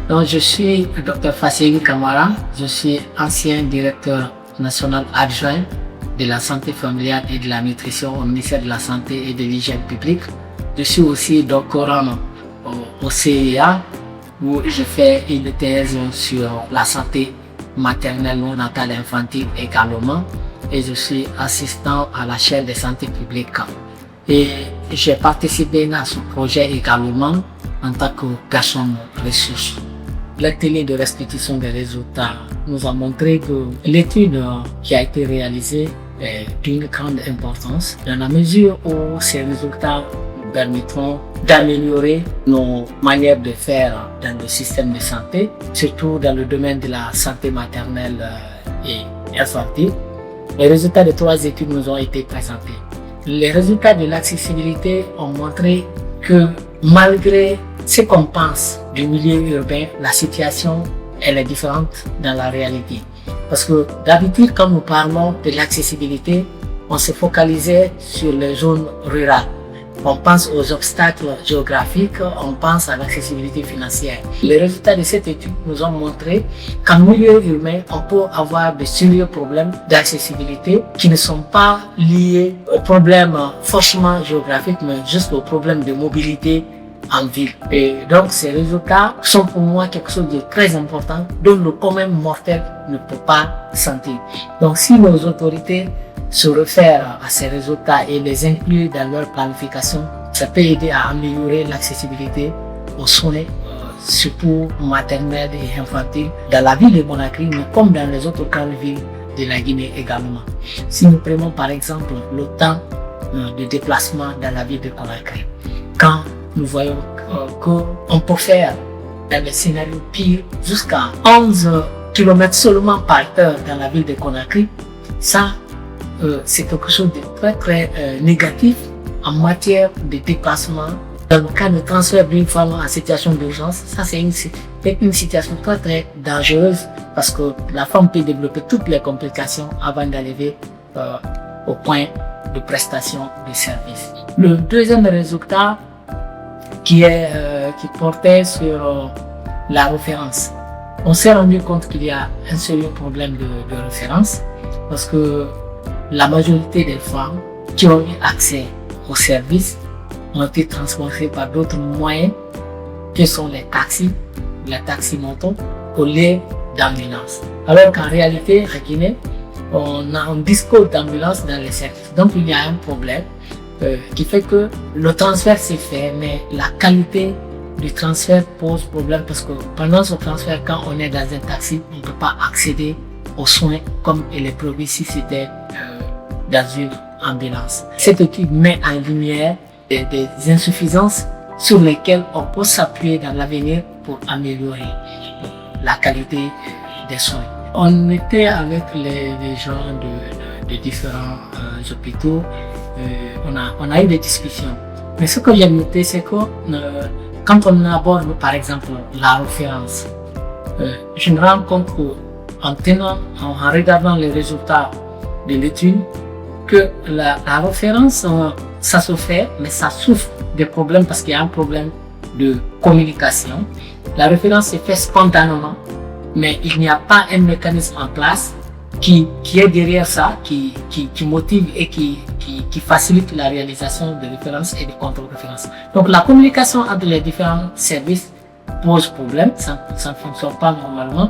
Donc, je suis le Dr Fassili Kamara, je suis ancien directeur national adjoint de la santé familiale et de la nutrition au ministère de la Santé et de l'Hygiène publique. Je suis aussi doctorant au CIA où je fais une thèse sur la santé maternelle, néonatale et infantile également. Et je suis assistant à la chaire de santé publique. Et j'ai participé à ce projet également en tant que personne ressource. L'atelier de restitution des résultats nous a montré que l'étude qui a été réalisée est d'une grande importance dans la mesure où ces résultats nous permettront d'améliorer nos manières de faire dans le système de santé, surtout dans le domaine de la santé maternelle et infantile. Les résultats de 3 études nous ont été présentés. Les résultats de l'accessibilité ont montré que malgré ce qu'on pense du milieu urbain, la situation elle est différente dans la réalité. Parce que d'habitude, quand nous parlons de l'accessibilité, on se focalisait sur les zones rurales. On pense aux obstacles géographiques, on pense à l'accessibilité financière. Les résultats de cette étude nous ont montré qu'en milieu urbain, on peut avoir de sérieux problèmes d'accessibilité qui ne sont pas liés aux problèmes forcément géographiques, mais juste aux problèmes de mobilité en ville. Et donc ces résultats sont pour moi quelque chose de très important dont le commun mortel ne peut pas sentir. Donc si nos autorités se réfèrent à ces résultats et les incluent dans leur planification, ça peut aider à améliorer l'accessibilité aux soins, surtout maternels et infantiles, dans la ville de Conakry, mais comme dans les autres grandes villes de la Guinée également. Si nous prenons par exemple le temps de déplacement dans la ville de Conakry, quand nous voyons qu'on peut faire dans les scénarios pires jusqu'à 11 km seulement par heure dans la ville de Conakry, ça c'est quelque chose de très négatif en matière de déplacement. Dans le cas de transfert d'une femme en situation d'urgence, ça c'est une situation très dangereuse parce que la femme peut développer toutes les complications avant d'arriver au point de prestation de service. Le deuxième résultat qui portait sur la référence. On s'est rendu compte qu'il y a un sérieux problème de référence parce que la majorité des femmes qui ont eu accès aux services ont été transportées par d'autres moyens que sont les taxis-motos au lieu d'ambulance. Alors qu'en réalité, à Guinée, on a un discours d'ambulance dans les services. Donc il y a un problème qui fait que le transfert s'est fait, mais la qualité du transfert pose problème parce que pendant ce transfert, quand on est dans un taxi, on ne peut pas accéder aux soins comme il est prévu si c'était dans une ambulance. Cette étude met en lumière des insuffisances sur lesquelles on peut s'appuyer dans l'avenir pour améliorer la qualité des soins. On était avec les gens de différents hôpitaux, on a eu des discussions. Mais ce que j'ai noté, c'est que quand on aborde par exemple la référence, je me rends compte qu'en regardant les résultats de l'étude, que la référence, ça se fait, mais ça souffre des problèmes parce qu'il y a un problème de communication. La référence se fait spontanément, mais il n'y a pas un mécanisme en place qui est derrière ça, qui motive et qui facilite la réalisation de références et de contre-références. Donc la communication entre les différents services pose problème, ça ne fonctionne pas normalement,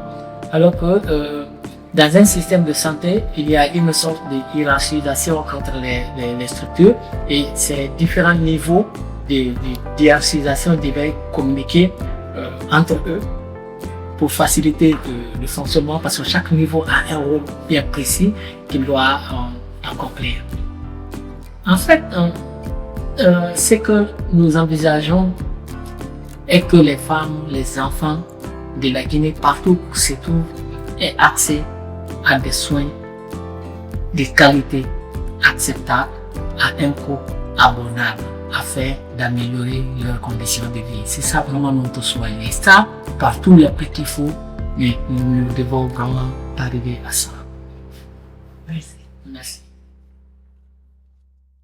alors que dans un système de santé, il y a une sorte de hiérarchisation entre les structures et ces différents niveaux de hiérarchisation devaient communiquer entre eux pour faciliter le fonctionnement parce que chaque niveau a un rôle bien précis qu'il doit accomplir. En fait, ce que nous envisageons est que les femmes, les enfants de la Guinée, partout où se trouvent, aient accès à des soins de qualité acceptable à un coût abordable afin d'améliorer leurs conditions de vie. C'est ça vraiment notre souhait. Et ça, par tous les petits fous, nous devons vraiment arriver à ça.